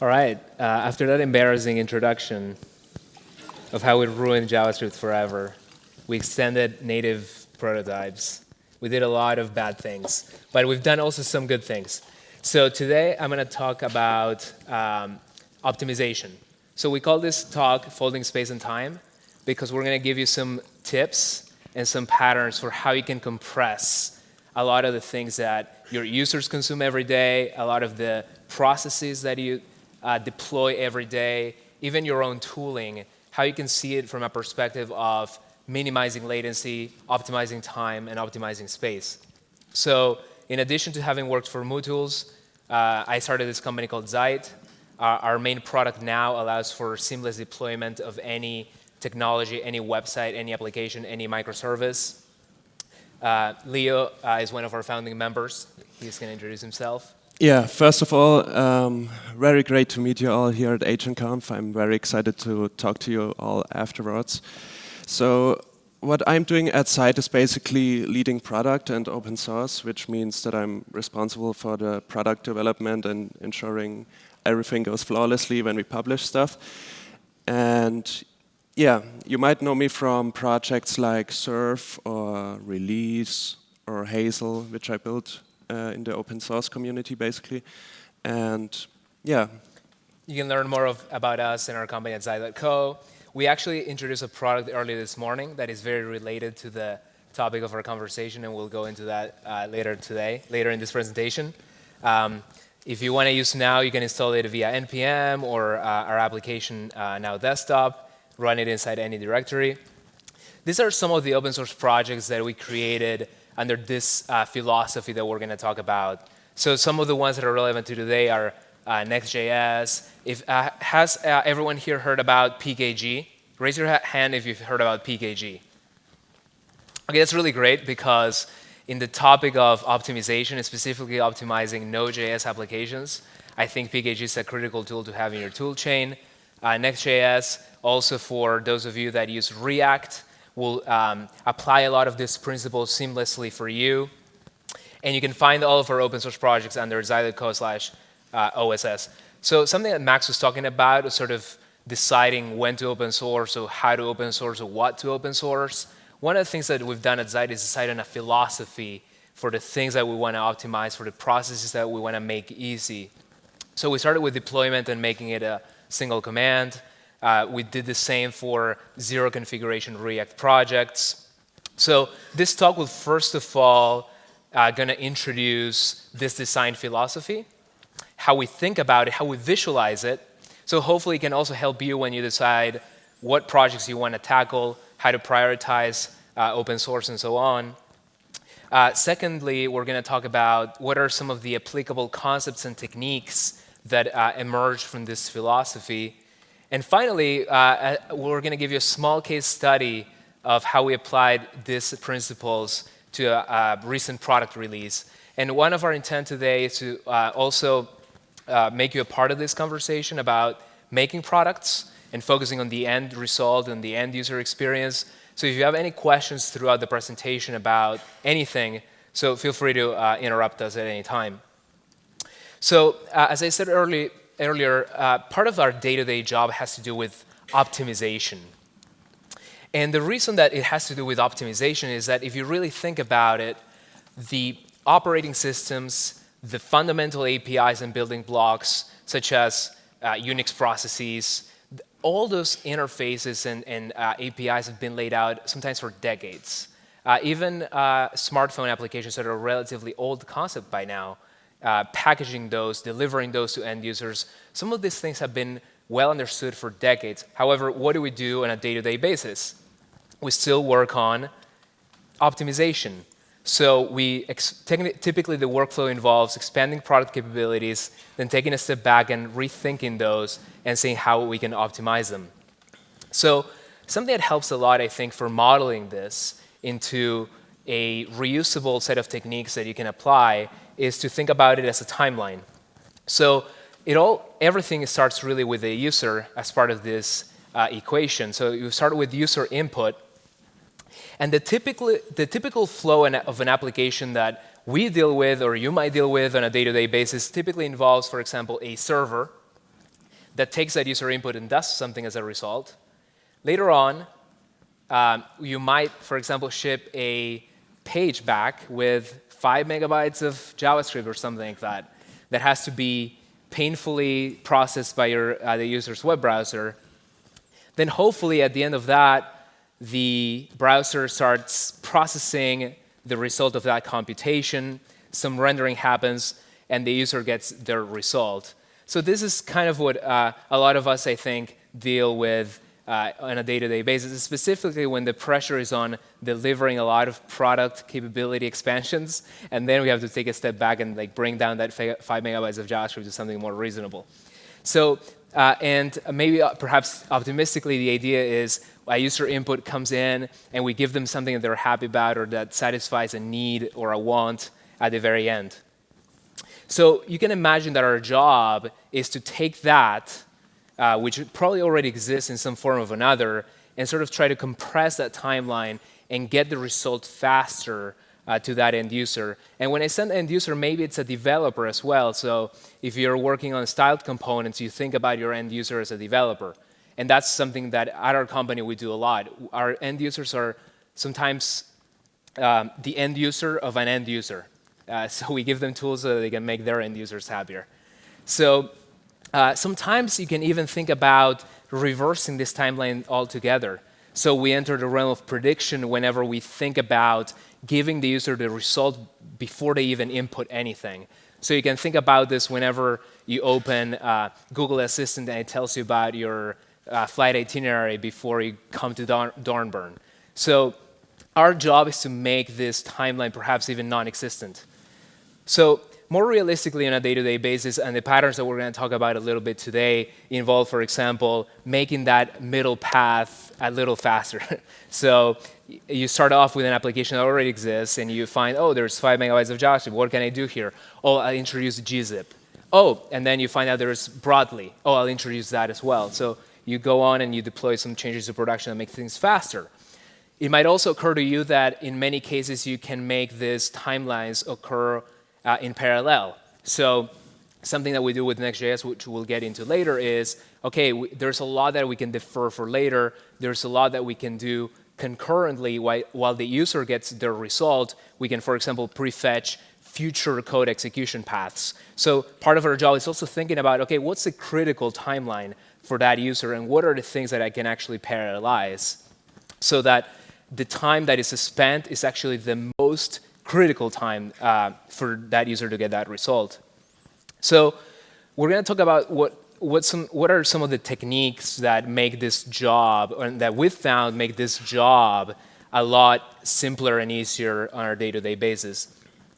All right, after that embarrassing introduction of how we ruined JavaScript forever, we extended native prototypes. We did a lot of bad things, but we've done also some good things. So today I'm going to talk about optimization. So we call this talk Folding Space and Time because we're going to give you some tips and some patterns for how you can compress a lot of the things that your users consume every day, a lot of the processes that you deploy every day, even your own tooling, how you can see it from a perspective of minimizing latency, optimizing time, and optimizing space. So in addition to having worked for MooTools, I started this company called Zeit. Our main product now allows for seamless deployment of any technology, any website, any application, any microservice. Leo is one of our founding members. He's going to introduce himself. Yeah, first of all, very great to meet you all here at AgentConf. I'm very excited to talk to you all afterwards. So what I'm doing at Zeit is basically leading product and open source, which means that I'm responsible for the product development and ensuring everything goes flawlessly when we publish stuff. And yeah, you might know me from projects like Surf or Release or Hazel, which I built in the open source community, basically. And yeah. You can learn more about us and our company at Zeit.co. We actually introduced a product earlier this morning that is very related to the topic of our conversation, and we'll go into that later in this presentation. If you want to use Now, you can install it via NPM or our application Now Desktop, run it inside any directory. These are some of the open source projects that we created under this philosophy that we're going to talk about. So some of the ones that are relevant to today are Next.js. Has everyone here heard about PKG? Raise your hand if you've heard about PKG. Okay, that's really great because in the topic of optimization, and specifically optimizing Node.js applications, I think PKG is a critical tool to have in your tool chain. Next.js, also for those of you that use React, will apply a lot of these principles seamlessly for you. And you can find all of our open source projects under Zeit.co/OSS. So something that Max was talking about was sort of deciding when to open source or how to open source or what to open source. One of the things that we've done at Zeit is decide on a philosophy for the things that we want to optimize, for the processes that we want to make easy. So we started with deployment and making it a single command. We did the same for zero configuration React projects. So this talk will first of all going to introduce this design philosophy, how we think about it, how we visualize it. So hopefully it can also help you when you decide what projects you want to tackle, how to prioritize open source and so on. Secondly, we're going to talk about what are some of the applicable concepts and techniques that emerge from this philosophy. And finally, we're going to give you a small case study of how we applied these principles to a recent product release. And one of our intent today is to also make you a part of this conversation about making products and focusing on the end result and the end user experience. So if you have any questions throughout the presentation about anything, so feel free to interrupt us at any time. So as I said earlier, part of our day-to-day job has to do with optimization. And the reason that it has to do with optimization is that if you really think about it, the operating systems, the fundamental APIs and building blocks, such as Unix processes, all those interfaces and APIs have been laid out sometimes for decades. Even smartphone applications that are a relatively old concept by now, packaging those, delivering those to end users. Some of these things have been well understood for decades. However, what do we do on a day-to-day basis? We still work on optimization. So typically the workflow involves expanding product capabilities, then taking a step back and rethinking those and seeing how we can optimize them. So something that helps a lot, I think, for modeling this into a reusable set of techniques that you can apply is to think about it as a timeline. So everything starts really with a user as part of this equation. So you start with user input. And the typical flow of an application that we deal with or you might deal with on a day-to-day basis typically involves, for example, a server that takes that user input and does something as a result. Later on, you might, for example, ship a page back with 5 megabytes of JavaScript or something like that that has to be painfully processed by the user's web browser. Then hopefully at the end of that, the browser starts processing the result of that computation, some rendering happens, and the user gets their result. So this is kind of what a lot of us, I think, deal with on a day-to-day basis, specifically when the pressure is on delivering a lot of product capability expansions, and then we have to take a step back and like bring down that 5 megabytes of JavaScript to something more reasonable. So, and maybe perhaps optimistically, the idea is a user input comes in, and we give them something that they're happy about or that satisfies a need or a want at the very end. So you can imagine that our job is to take that, which probably already exists in some form or another, and sort of try to compress that timeline and get the result faster to that end user. And when I say end user, maybe it's a developer as well. So if you're working on styled components, you think about your end user as a developer. And that's something that at our company we do a lot. Our end users are sometimes the end user of an end user. So we give them tools so that they can make their end users happier. So sometimes you can even think about reversing this timeline altogether. So we enter the realm of prediction whenever we think about giving the user the result before they even input anything. So you can think about this whenever you open Google Assistant and it tells you about your flight itinerary before you come to Dornbirn. So our job is to make this timeline perhaps even non-existent. So more realistically on a day-to-day basis, and the patterns that we're going to talk about a little bit today involve, for example, making that middle path a little faster. So you start off with an application that already exists, and you find, oh, there's 5 megabytes of JavaScript. What can I do here? Oh, I'll introduce gzip. Oh, and then you find out there's broadly. Oh, I'll introduce that as well. So you go on and you deploy some changes to production that make things faster. It might also occur to you that in many cases you can make these timelines occur in parallel. So something that we do with Next.js, which we'll get into later, is, okay, there's a lot that we can defer for later. There's a lot that we can do concurrently while the user gets their result. We can, for example, prefetch future code execution paths. So part of our job is also thinking about, okay, what's the critical timeline for that user, and what are the things that I can actually parallelize so that the time that is spent is actually the most critical time for that user to get that result. So we're going to talk about what are some of the techniques that make this job, and that we've found make this job a lot simpler and easier on our day-to-day basis.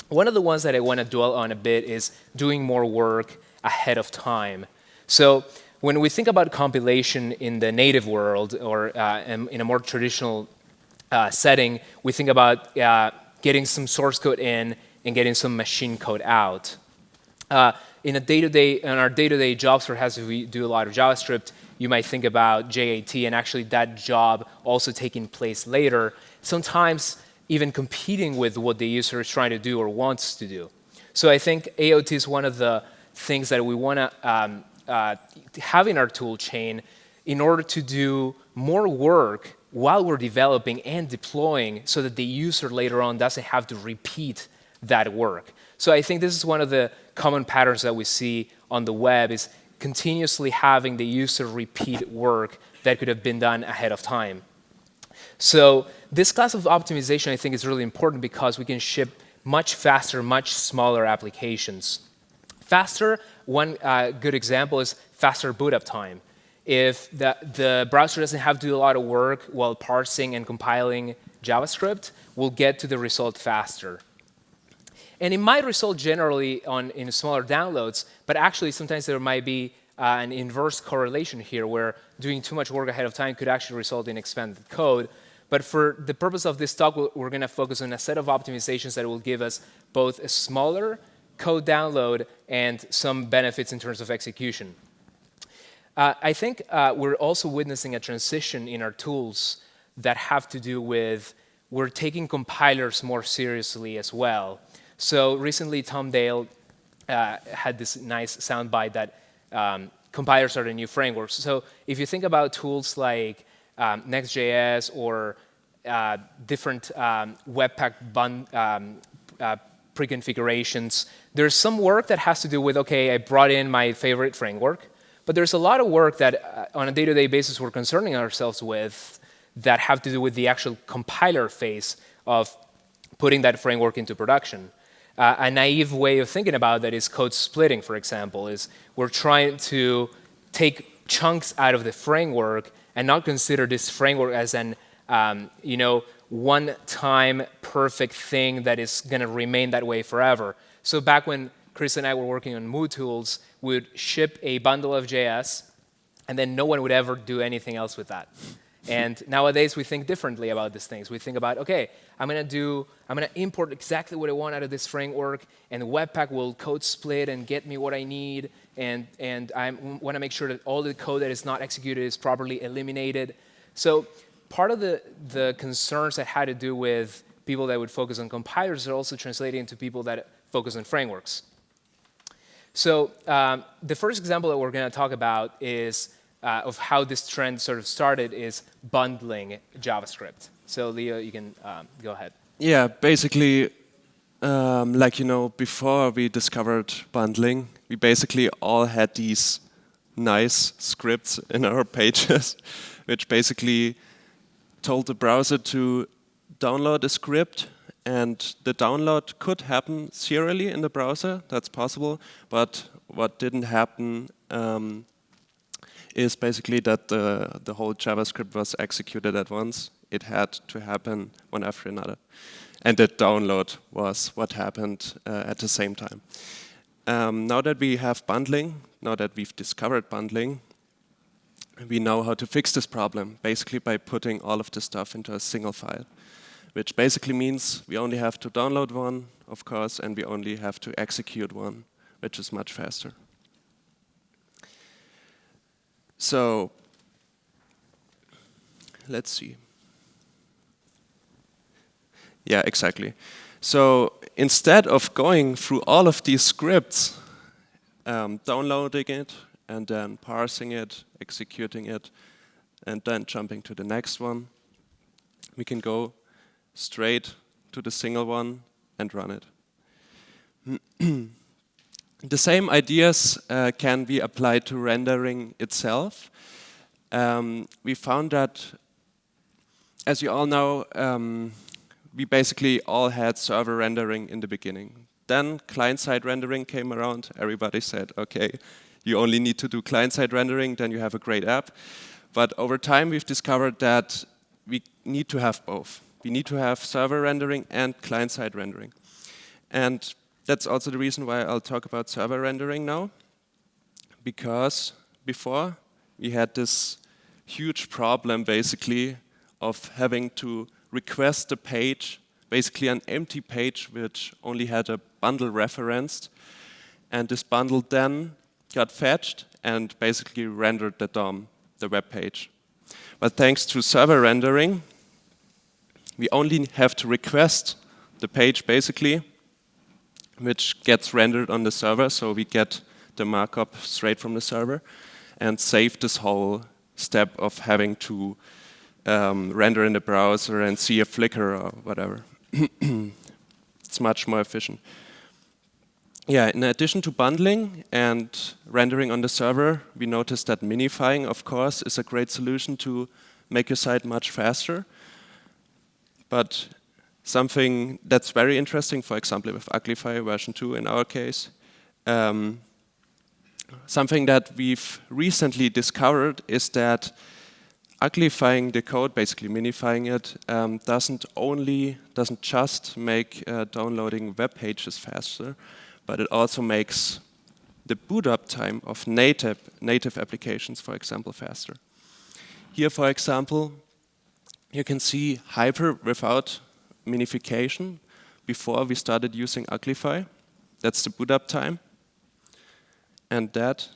One of the ones that I want to dwell on a bit is doing more work ahead of time. So when we think about compilation in the native world, or in a more traditional setting, we think about getting some source code in and getting some machine code out. In our day-to-day jobs, perhaps if we do a lot of JavaScript, you might think about JAT, and actually that job also taking place later, sometimes even competing with what the user is trying to do or wants to do. So I think AOT is one of the things that we want to have in our tool chain in order to do more work while we're developing and deploying, so that the user later on doesn't have to repeat that work. So I think this is one of the common patterns that we see on the web, is continuously having the user repeat work that could have been done ahead of time. So this class of optimization, I think, is really important because we can ship much faster, much smaller applications. Faster, one good example is faster boot up time. If the browser doesn't have to do a lot of work while parsing and compiling JavaScript, we'll get to the result faster. And it might result generally in smaller downloads, but actually sometimes there might be an inverse correlation here, where doing too much work ahead of time could actually result in expanded code. But for the purpose of this talk, we're going to focus on a set of optimizations that will give us both a smaller code download and some benefits in terms of execution. I think we're also witnessing a transition in our tools that have to do with we're taking compilers more seriously as well. So recently, Tom Dale had this nice soundbite that compilers are the new frameworks. So if you think about tools like Next.js or different Webpack pre-configurations, there's some work that has to do with, okay, I brought in my favorite framework, but there's a lot of work that on a day-to-day basis we're concerning ourselves with that have to do with the actual compiler phase of putting that framework into production. A naive way of thinking about that is code splitting, for example, is we're trying to take chunks out of the framework and not consider this framework as an one-time perfect thing that is going to remain that way forever. So back when Chris and I were working on Mood tools, we would ship a bundle of JS, and then no one would ever do anything else with that. And nowadays, we think differently about these things. We think about, okay, I'm going to import exactly what I want out of this framework, and Webpack will code split and get me what I need, and I want to make sure that all the code that is not executed is properly eliminated. So part of the concerns that had to do with people that would focus on compilers are also translating into people that focus on frameworks. So the first example that we're going to talk about is of how this trend sort of started is bundling JavaScript. So Leo, you can go ahead. Yeah, basically, before we discovered bundling, we basically all had these nice scripts in our pages, which basically told the browser to download a script, and the download could happen serially in the browser. That's possible, but what didn't happen is basically that the whole JavaScript was executed at once. It had to happen one after another. And the download was what happened at the same time. Now that we have bundling, now that we've discovered bundling, we know how to fix this problem, basically by putting all of the stuff into a single file, which basically means we only have to download one, of course, and we only have to execute one, which is much faster. So let's see. Yeah, exactly. So instead of going through all of these scripts, downloading it, and then parsing it, executing it, and then jumping to the next one, we can go straight to the single one and run it. The same ideas can be applied to rendering itself. We found that, as you all know, we basically all had server rendering in the beginning. Then client-side rendering came around. Everybody said, okay, you only need to do client-side rendering, then you have a great app. But over time, we've discovered that we need to have both. We need to have server rendering and client-side rendering. And that's also the reason why I'll talk about server rendering now, because before we had this huge problem basically of having to request a page, basically an empty page which only had a bundle referenced, and this bundle then got fetched and basically rendered the DOM, the web page. But thanks to server rendering, we only have to request the page basically, which gets rendered on the server, so we get the markup straight from the server, and save this whole step of having to render in the browser and see a flicker or whatever. It's much more efficient. Yeah, in addition to bundling and rendering on the server, we noticed that minifying, of course, is a great solution to make your site much faster. But something that's very interesting, for example, with Uglify version 2 in our case, something that we've recently discovered is that uglifying the code, basically minifying it, doesn't just make downloading web pages faster, but it also makes the boot up time of native applications, for example, faster. Here, for example, you can see Hyper without minification before we started using Uglify. That's the boot up time. And that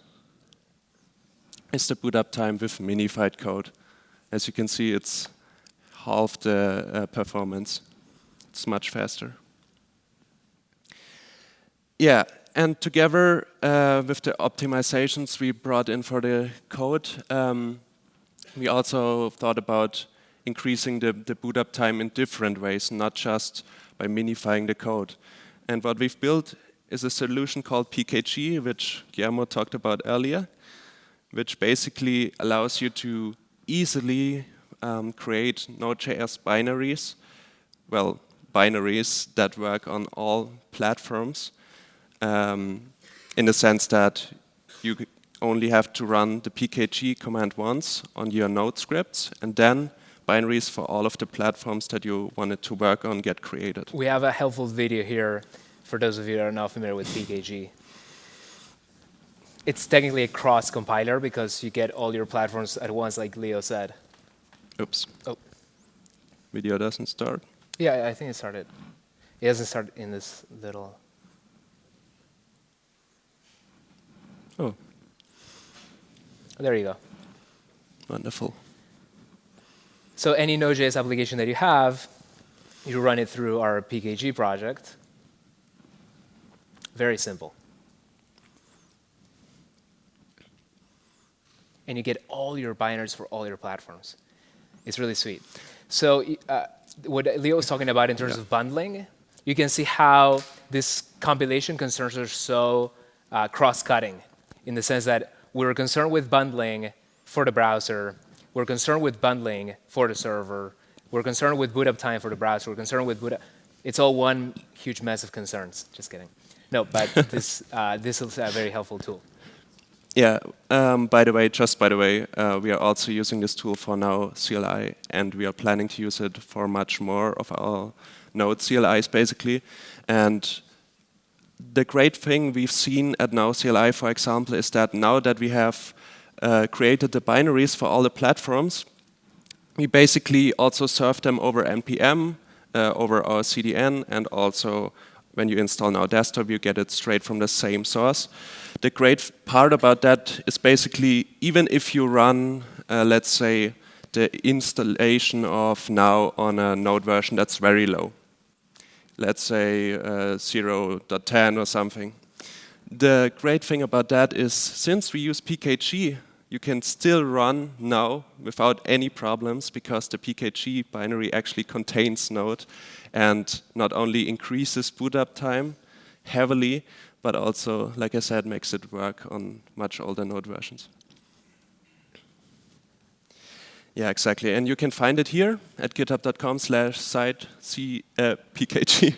is the boot up time with minified code. As you can see, it's half the performance. It's much faster. Yeah, and together with the optimizations we brought in for the code, we also thought about increasing the boot up time in different ways, not just by minifying the code. And what we've built is a solution called PKG, which Guillermo talked about earlier, which basically allows you to easily create Node.js binaries, well, binaries that work on all platforms, in the sense that you only have to run the PKG command once on your Node scripts, and then binaries for all of the platforms that you wanted to work on get created. We have a helpful video here for those of you that are not familiar with PKG. It's technically a cross-compiler because you get all your platforms at once, like Leo said. Oops. Oh. Video doesn't start. Yeah, I think it started. It doesn't start in this little... Oh. There you go. Wonderful. So any Node.js application that you have, you run it through our PKG project. Very simple. And you get all your binaries for all your platforms. It's really sweet. So what Leo was talking about in terms of bundling, you can see how this compilation concerns are so cross-cutting, in the sense that we're concerned with bundling for the browser, we're concerned with bundling for the server, we're concerned with boot up time for the browser, we're concerned with boot up. It's all one huge mess of concerns. Just kidding. No, but this is a very helpful tool. Yeah, by the way, we are also using this tool for now CLI, and we are planning to use it for much more of our Node CLIs, basically. And the great thing we've seen at Now CLI, for example, is that now that we have created the binaries for all the platforms, we basically also serve them over NPM, over our CDN, and also when you install Now Desktop, you get it straight from the same source. The great part about that is basically, even if you run, let's say, the installation of Now on a Node version that's very low, let's say 0.10 or something. The great thing about that is, since we use PKG, you can still run Now without any problems, because the PKG binary actually contains Node and not only increases boot up time heavily, but also, like I said, makes it work on much older Node versions. Yeah, exactly. And you can find it here at github.com/site/pkg.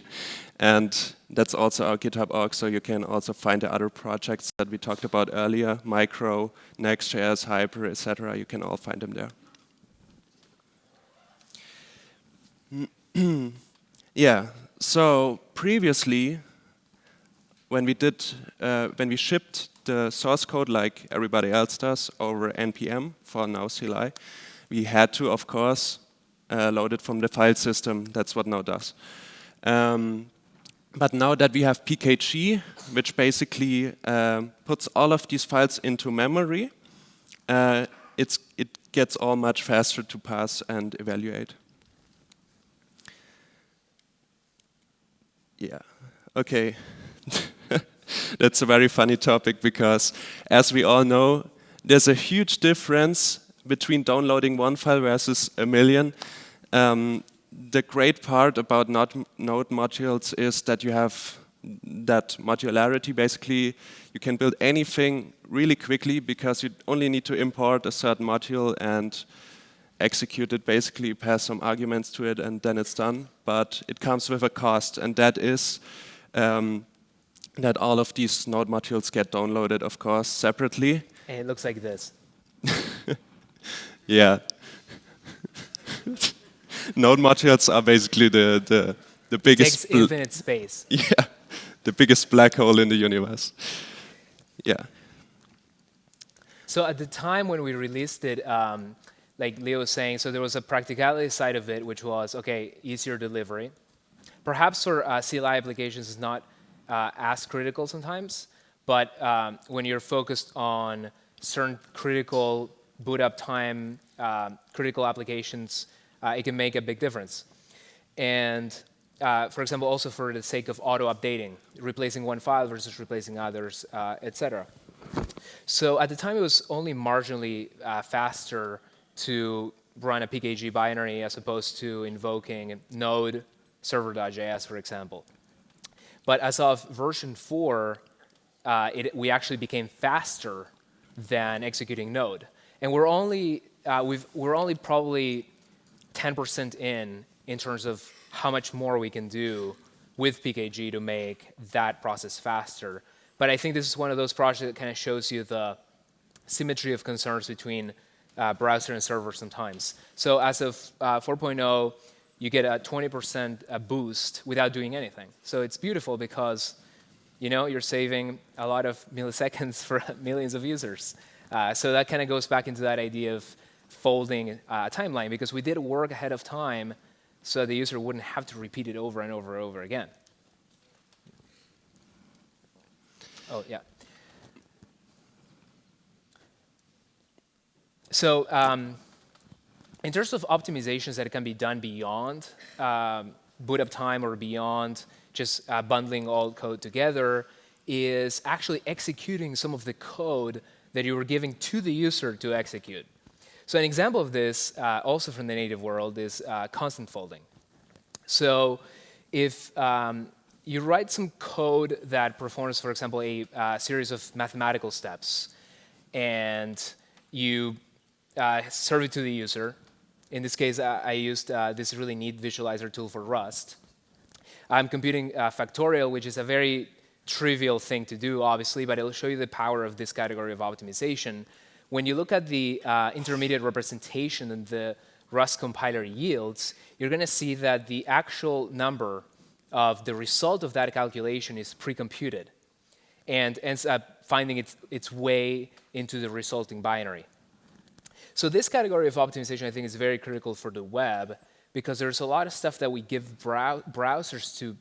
And that's also our GitHub org, so you can also find the other projects that we talked about earlier, Micro, Next.js, Hyper, etc. You can all find them there. Yeah, so previously, when we shipped the source code like everybody else does over NPM for Now CLI, we had to, of course, load it from the file system. That's what Now does. But now that we have PKG, which basically puts all of these files into memory, it gets all much faster to pass and evaluate. Yeah, okay. That's a very funny topic, because as we all know, there's a huge difference between downloading one file versus a million. The great part about Node modules is that you have that modularity. Basically, you can build anything really quickly, because you only need to import a certain module and execute it, basically pass some arguments to it, and then it's done. But it comes with a cost, and that is that all of these Node modules get downloaded, of course, separately. And it looks like this. Yeah. Node modules are basically the biggest... It takes infinite space. Yeah, the biggest black hole in the universe. Yeah. So at the time when we released it, like Leo was saying, so there was a practicality side of it, which was, okay, easier delivery. Perhaps for CLI applications, it's not as critical sometimes, but when you're focused on certain critical boot up time, critical applications, it can make a big difference. And for example, also for the sake of auto-updating, replacing one file versus replacing others, etc. So at the time, it was only marginally faster to run a PKG binary as opposed to invoking node server.js, for example. But as of version 4, we actually became faster than executing node. And we're only probably 10% in terms of how much more we can do with PKG to make that process faster. But I think this is one of those projects that kind of shows you the symmetry of concerns between browser and server sometimes. So as of 4.0, you get a 20% boost without doing anything. So it's beautiful because you're saving a lot of milliseconds for millions of users. So that kind of goes back into that idea of folding a timeline, because we did work ahead of time so the user wouldn't have to repeat it over and over and over again. Oh, yeah. So in terms of optimizations that can be done beyond boot up time or beyond just bundling all code together, is actually executing some of the code that you were giving to the user to execute. So an example of this, also from the native world, is constant folding. So if you write some code that performs, for example, a series of mathematical steps, and you serve it to the user. In this case, I used this really neat visualizer tool for Rust. I'm computing factorial, which is a very trivial thing to do, obviously, but it'll show you the power of this category of optimization. When you look at the intermediate representation and the Rust compiler yields, you're going to see that the actual number of the result of that calculation is pre-computed and ends up finding its way into the resulting binary. So this category of optimization, I think, is very critical for the web, because there's a lot of stuff that we give browsers to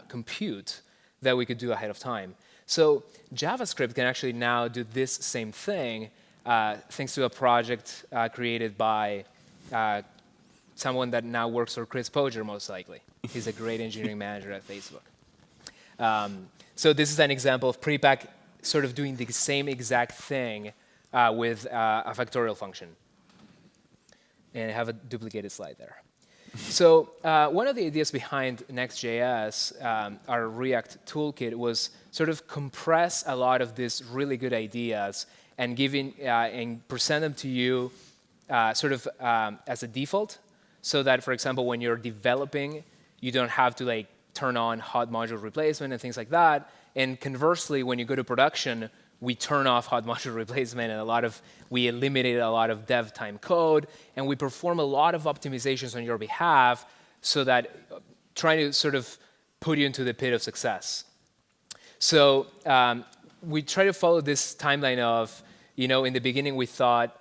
compute that we could do ahead of time. So JavaScript can actually now do this same thing thanks to a project created by someone that now works for Chris Poger, most likely. He's a great engineering manager at Facebook. So this is an example of prepack sort of doing the same exact thing with a factorial function. And I have a duplicated slide there. So one of the ideas behind Next.js, our React toolkit, was sort of compress a lot of these really good ideas and and present them to you sort of as a default, so that, for example, when you're developing, you don't have to turn on hot module replacement and things like that. And conversely, when you go to production, we turn off hot module replacement, and we eliminate a lot of dev time code, and we perform a lot of optimizations on your behalf, so that trying to sort of put you into the pit of success. So we try to follow this timeline of, in the beginning we thought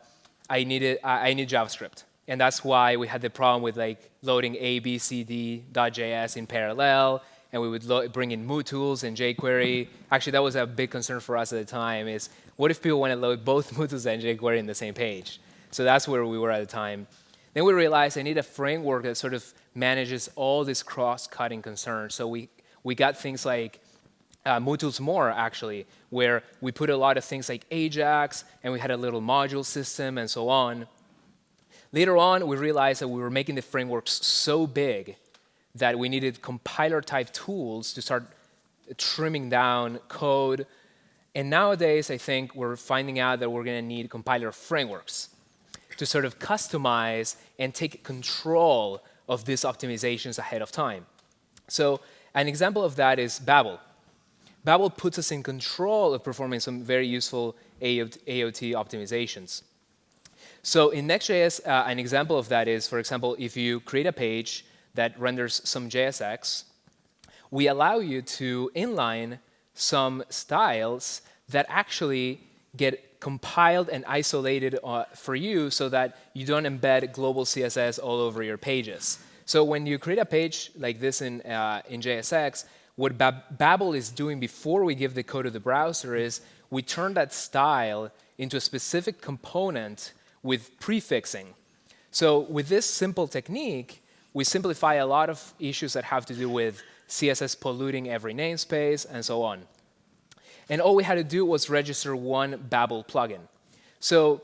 I need JavaScript, and that's why we had the problem with loading abcd.js in parallel. And we would bring in mootools and jQuery. Actually, that was a big concern for us at the time, is what if people want to load both mootools and jQuery in the same page? So that's where we were at the time. Then we realized I need a framework that sort of manages all these cross-cutting concerns. So we got things like mootools more, actually, where we put a lot of things like Ajax, and we had a little module system, and so on. Later on, we realized that we were making the frameworks so big that we needed compiler-type tools to start trimming down code. And nowadays, I think we're finding out that we're going to need compiler frameworks to sort of customize and take control of these optimizations ahead of time. So an example of that is Babel. Babel puts us in control of performing some very useful AOT optimizations. So in Next.js, an example of that is, for example, if you create a page that renders some JSX, we allow you to inline some styles that actually get compiled and isolated for you, so that you don't embed global CSS all over your pages. So when you create a page like this in JSX, what Babel is doing before we give the code to the browser is we turn that style into a specific component with prefixing. So with this simple technique, we simplify a lot of issues that have to do with CSS polluting every namespace and so on. And all we had to do was register one Babel plugin. So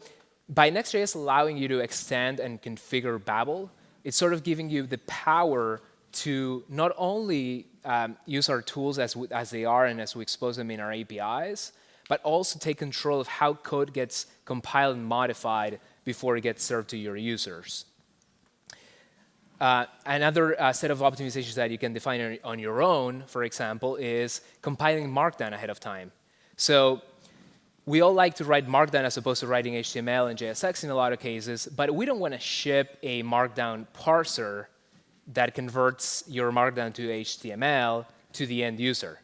by Next.js allowing you to extend and configure Babel, it's sort of giving you the power to not only use our tools as they are and as we expose them in our APIs, but also take control of how code gets compiled and modified before it gets served to your users. Another set of optimizations that you can define on your own, for example, is compiling Markdown ahead of time. So we all like to write Markdown as opposed to writing HTML and JSX in a lot of cases, but we don't want to ship a Markdown parser that converts your Markdown to HTML to the end user.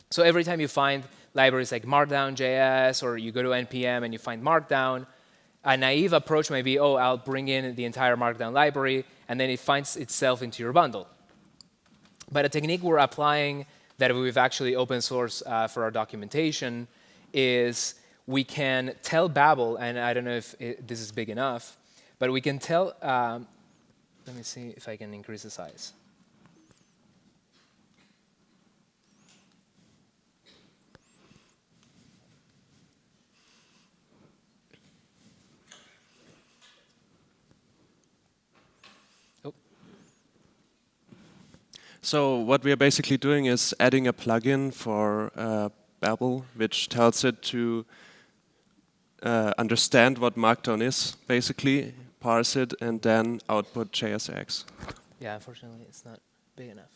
So every time you find libraries like Markdown.js, or you go to NPM and you find Markdown, a naive approach may be, oh, I'll bring in the entire Markdown library, and then it finds itself into your bundle. But a technique we're applying that we've actually open sourced for our documentation is we can tell Babel, and I don't know if this is big enough, but we can tell, let me see if I can increase the size. So what we are basically doing is adding a plugin for Babel, which tells it to understand what Markdown is, basically, parse it, and then output JSX. Yeah, unfortunately, it's not big enough.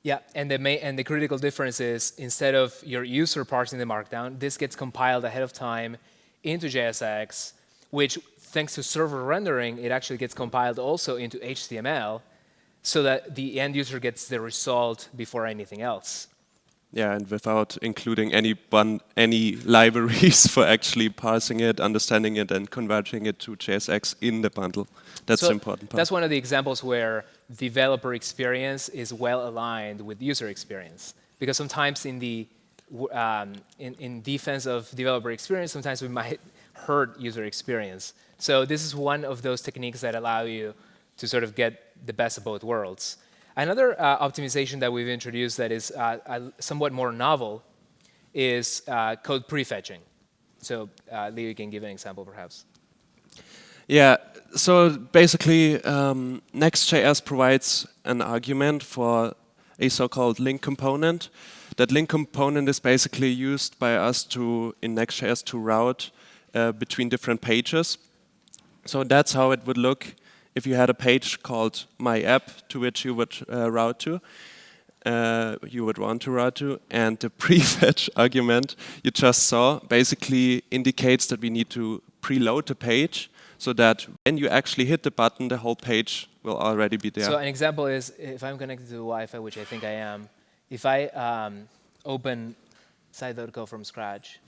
Yeah, and the critical difference is instead of your user parsing the Markdown, this gets compiled ahead of time into JSX, which, thanks to server rendering, it actually gets compiled also into HTML, so that the end user gets the result before anything else. Yeah, and without including any libraries for actually parsing it, understanding it, and converting it to JSX in the bundle. That's the important part. That's one of the examples where developer experience is well aligned with user experience. Because sometimes in the in defense of developer experience, sometimes we might hurt user experience. So this is one of those techniques that allow you to sort of get the best of both worlds. Another optimization that we've introduced that is somewhat more novel is code prefetching. So Leo, you can give an example, perhaps. Yeah, so basically, Next.js provides an argument for a so-called link component. That link component is basically used by us in Next.js to route between different pages. So that's how it would look if you had a page called My App to which you would want to route to, and the prefetch argument you just saw basically indicates that we need to preload the page so that when you actually hit the button, the whole page will already be there. So an example is if I'm connected to the Wi-Fi, which I think I am, if I open site.co from scratch,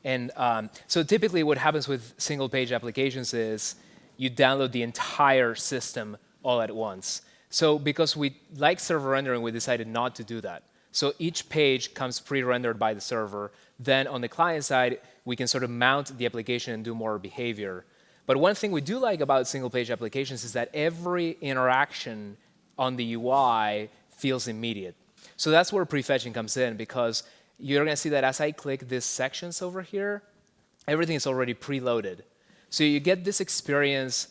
and so typically what happens with single-page applications is you download the entire system all at once. So because we like server rendering, we decided not to do that. So each page comes pre-rendered by the server. Then on the client side, we can sort of mount the application and do more behavior. But one thing we do like about single-page applications is that every interaction on the UI feels immediate. So that's where prefetching comes in, because you're going to see that as I click these sections over here, everything is already preloaded. So you get this experience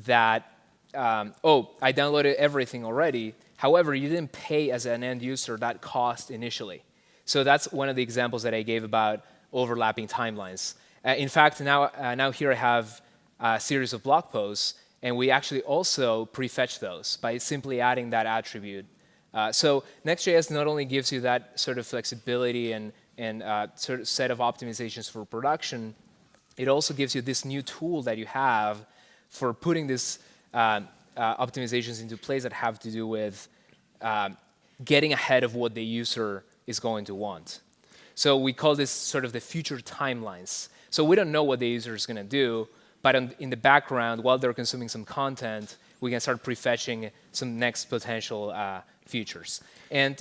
that, oh, I downloaded everything already. However, you didn't pay as an end user that cost initially. So that's one of the examples that I gave about overlapping timelines. In fact, now here I have a series of blog posts, and we actually also prefetch those by simply adding that attribute. So Next.js not only gives you that sort of flexibility and sort of set of optimizations for production, it also gives you this new tool that you have for putting these optimizations into place that have to do with getting ahead of what the user is going to want. So we call this sort of the future timelines. So we don't know what the user is going to do, but in the background, while they're consuming some content, we can start prefetching some next potential features. And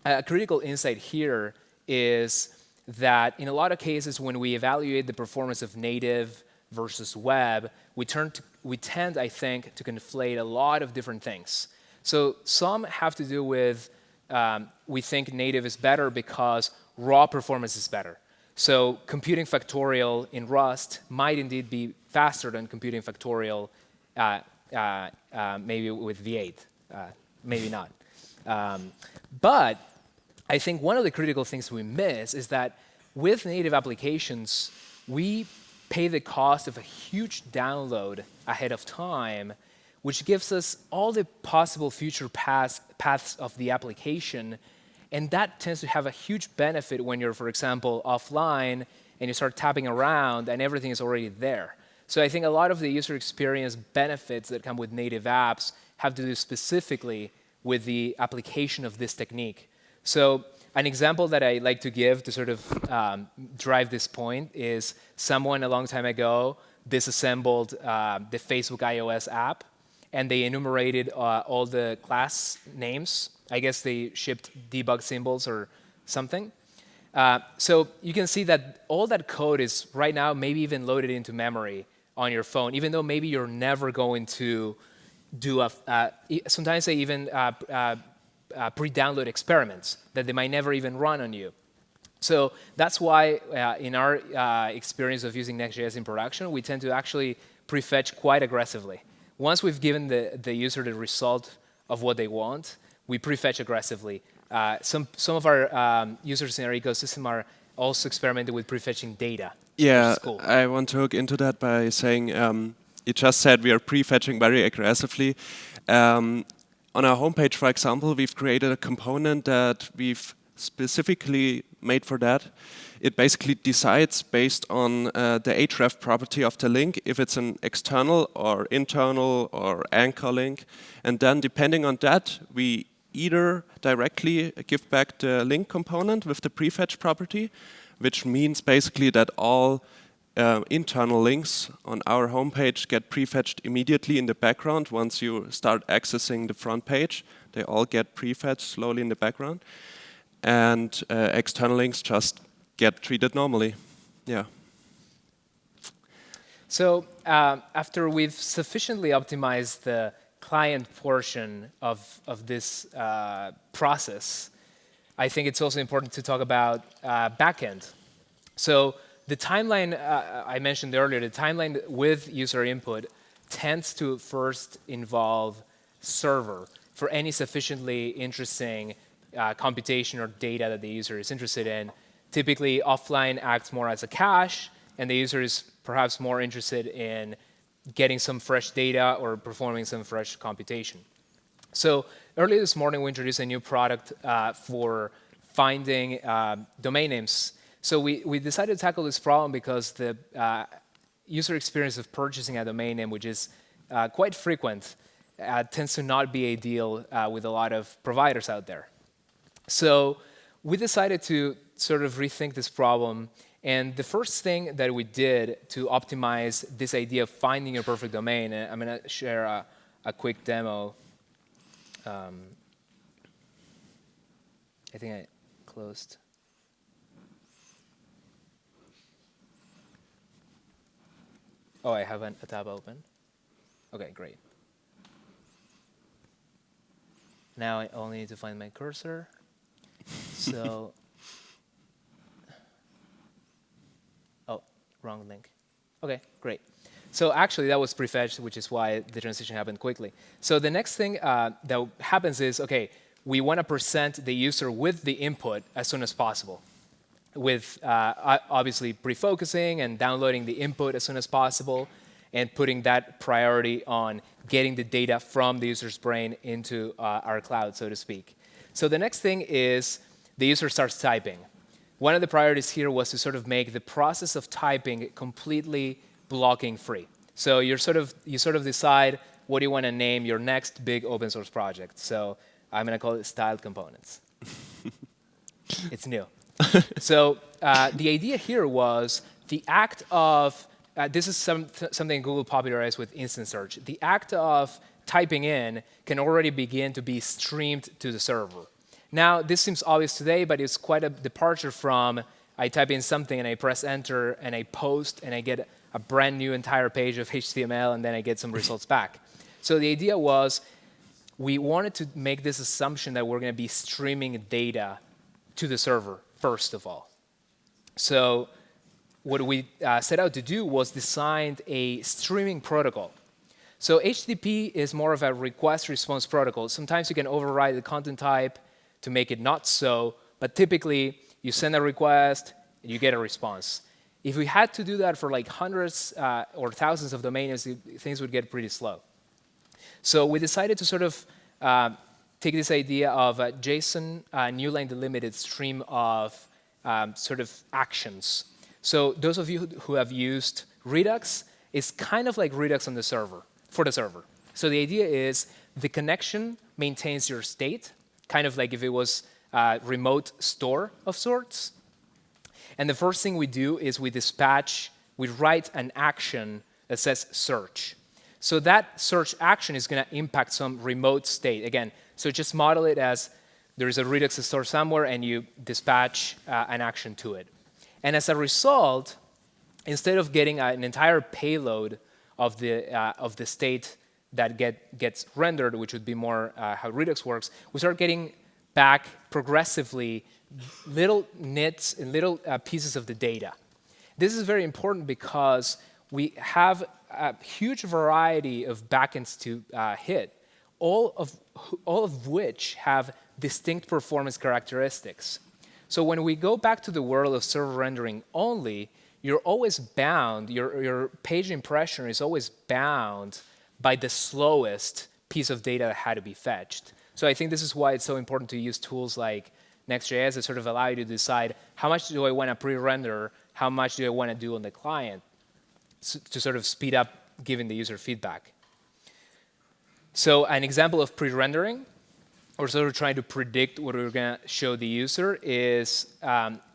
a critical insight here is that in a lot of cases, when we evaluate the performance of native versus web, we tend, I think, to conflate a lot of different things. So some have to do with we think native is better because raw performance is better. So computing factorial in Rust might indeed be faster than computing factorial maybe with V8. Maybe not. But I think one of the critical things we miss is that with native applications, we pay the cost of a huge download ahead of time, which gives us all the possible future paths of the application. And that tends to have a huge benefit when you're, for example, offline and you start tapping around and everything is already there. So I think a lot of the user experience benefits that come with native apps have to do specifically with the application of this technique. So an example that I like to give to sort of drive this point is someone a long time ago disassembled the Facebook iOS app, and they enumerated all the class names. I guess they shipped debug symbols or something. So you can see that all that code is right now maybe even loaded into memory on your phone, even though maybe you're never going to do sometimes they even pre-download experiments that they might never even run on you. So that's why in our experience of using Next.js in production, we tend to actually prefetch quite aggressively. Once we've given the user the result of what they want, we prefetch aggressively. Some of our users in our ecosystem are also experimenting with prefetching data. Yeah, which is cool. I want to hook into that by saying you just said we are prefetching very aggressively. On our homepage, for example, we've created a component that we've specifically made for that. It basically decides based on the href property of the link, if it's an external or internal or anchor link. And then depending on that, we either directly give back the link component with the prefetch property, which means basically that all internal links on our homepage get prefetched immediately in the background. Once you start accessing the front page, they all get prefetched slowly in the background. And external links just get treated normally. Yeah. So after we've sufficiently optimized the client portion of this process, I think it's also important to talk about backend. So the timeline I mentioned earlier, the timeline with user input tends to first involve server for any sufficiently interesting computation or data that the user is interested in. Typically, offline acts more as a cache, and the user is perhaps more interested in getting some fresh data or performing some fresh computation. So earlier this morning, we introduced a new product for finding domain names. So we decided to tackle this problem because the user experience of purchasing a domain name, which is quite frequent, tends to not be ideal with a lot of providers out there. So we decided to sort of rethink this problem. And the first thing that we did to optimize this idea of finding your perfect domain, and I'm going to share a quick demo. I think I closed. Oh, I have a tab open. OK, great. Now I only need to find my cursor. So, oh, wrong link. OK, great. So actually, that was prefetched, which is why the transition happened quickly. So the next thing that happens is, OK, we want to present the user with the input as soon as possible, with obviously pre-focusing and downloading the input as soon as possible, and putting that priority on getting the data from the user's brain into our cloud, so to speak. So the next thing is the user starts typing. One of the priorities here was to sort of make the process of typing completely blocking free. So you sort of decide what you want to name your next big open source project. So I'm going to call it styled components. It's new. So the idea here was the act of, this is something Google popularized with instant search. The act of typing in can already begin to be streamed to the server. Now, this seems obvious today, but it's quite a departure from I type in something and I press enter and I post and I get a brand new entire page of HTML, and then I get some results back. So the idea was we wanted to make this assumption that we're going to be streaming data to the server, first of all. So what we set out to do was design a streaming protocol. So HTTP is more of a request-response protocol. Sometimes you can override the content type to make it not so, but typically you send a request, and you get a response. If we had to do that for like hundreds or thousands of domain names, things would get pretty slow. So we decided to sort of take this idea of a JSON new line delimited stream of sort of actions. So those of you who have used Redux, it's kind of like Redux on the server, for the server. So the idea is the connection maintains your state, kind of like if it was a remote store of sorts. And the first thing we do is we write an action that says search. So that search action is going to impact some remote state. Again, so just model it as there is a Redux store somewhere, and you dispatch an action to it. And as a result, instead of getting an entire payload of the state that gets rendered, which would be more how Redux works, we start getting back progressively little nits and little pieces of the data. This is very important because we have a huge variety of backends to hit, all of which have distinct performance characteristics. So when we go back to the world of server rendering only, you're always bound, your page impression is always bound by the slowest piece of data that had to be fetched. So I think this is why it's so important to use tools like Next.js that sort of allow you to decide how much do I want to pre-render, how much do I want to do on the client, to sort of speed up giving the user feedback. So an example of pre-rendering, or sort of trying to predict what we're going to show the user, is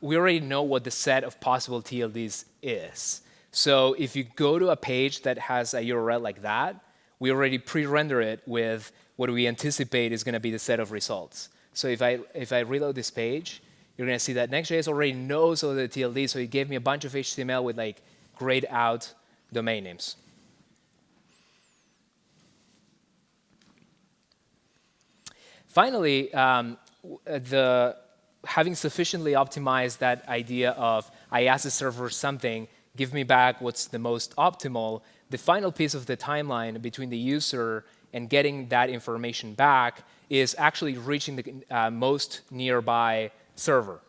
we already know what the set of possible TLDs is. So if you go to a page that has a URL like that, we already pre-render it with what we anticipate is going to be the set of results. So if I reload this page, you're going to see that Next.js already knows all the TLDs, so it gave me a bunch of HTML with like grayed out domain names. Finally, having sufficiently optimized that idea of I ask the server something, give me back what's the most optimal, the final piece of the timeline between the user and getting that information back is actually reaching the most nearby server.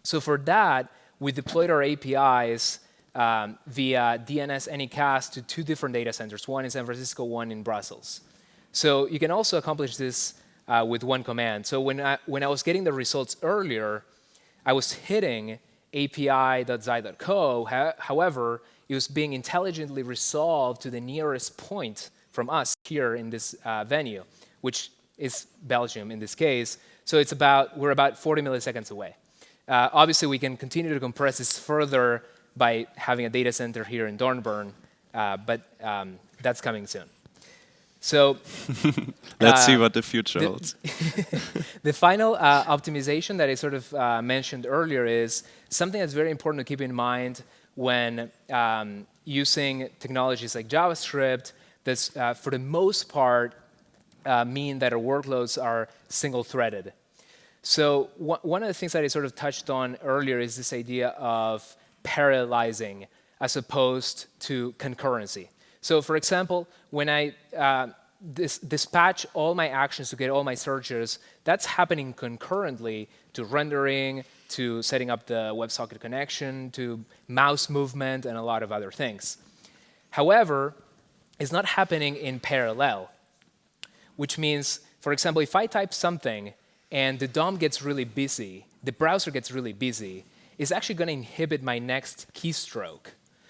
So for that, we deployed our APIs via DNS Anycast to 2 different data centers, one in San Francisco, one in Brussels. So you can also accomplish this with one command. So when I was getting the results earlier, I was hitting api.xi.co. However, it was being intelligently resolved to the nearest point from us here in this venue, which is Belgium in this case. So we're about 40 milliseconds away. Obviously, we can continue to compress this further by having a data center here in Dornbirn, but that's coming soon. So let's see what the future holds. The final optimization that I sort of mentioned earlier is something that's very important to keep in mind when using technologies like JavaScript that's, for the most part, mean that our workloads are single-threaded. So one of the things that I sort of touched on earlier is this idea of paralyzing as opposed to concurrency. So for example, when I dispatch all my actions to get all my searches, that's happening concurrently to rendering, to setting up the WebSocket connection, to mouse movement, and a lot of other things. However, it's not happening in parallel, which means, for example, if I type something and the DOM gets really busy, the browser gets really busy, it's actually going to inhibit my next keystroke.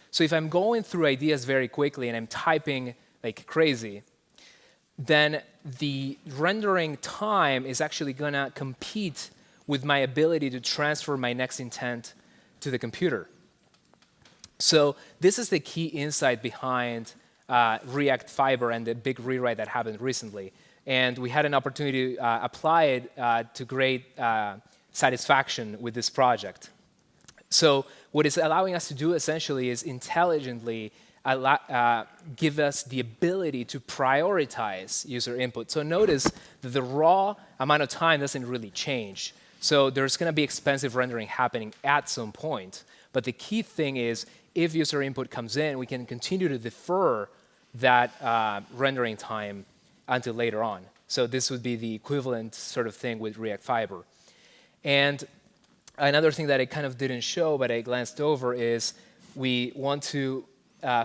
So if I'm going through ideas very quickly and I'm typing like crazy, then the rendering time is actually going to compete with my ability to transfer my next intent to the computer. So this is the key insight behind React Fiber and the big rewrite that happened recently. And we had an opportunity to apply it to great satisfaction with this project. So what it's allowing us to do essentially is intelligently give us the ability to prioritize user input. So notice that the raw amount of time doesn't really change. So there's going to be expensive rendering happening at some point. But the key thing is, if user input comes in, we can continue to defer that rendering time until later on. So this would be the equivalent sort of thing with React Fiber. And another thing that I kind of didn't show, but I glanced over, is we want to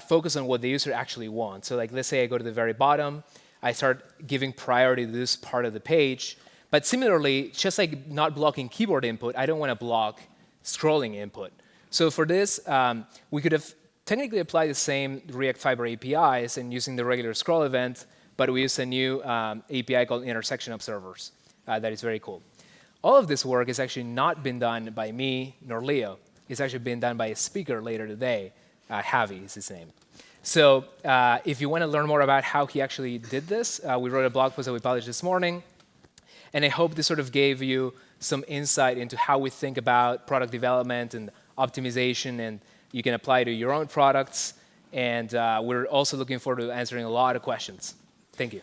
focus on what the user actually wants. So like, let's say I go to the very bottom, I start giving priority to this part of the page. But similarly, just like not blocking keyboard input, I don't want to block scrolling input. So for this, we could have technically applied the same React Fiber APIs and using the regular scroll event, but we use a new API called intersection observers. That is very cool. All of this work has actually not been done by me nor Leo. It's actually been done by a speaker later today. Javi is his name. So if you want to learn more about how he actually did this, we wrote a blog post that we published this morning. And I hope this sort of gave you some insight into how we think about product development and optimization, and you can apply it to your own products. And we're also looking forward to answering a lot of questions. Thank you.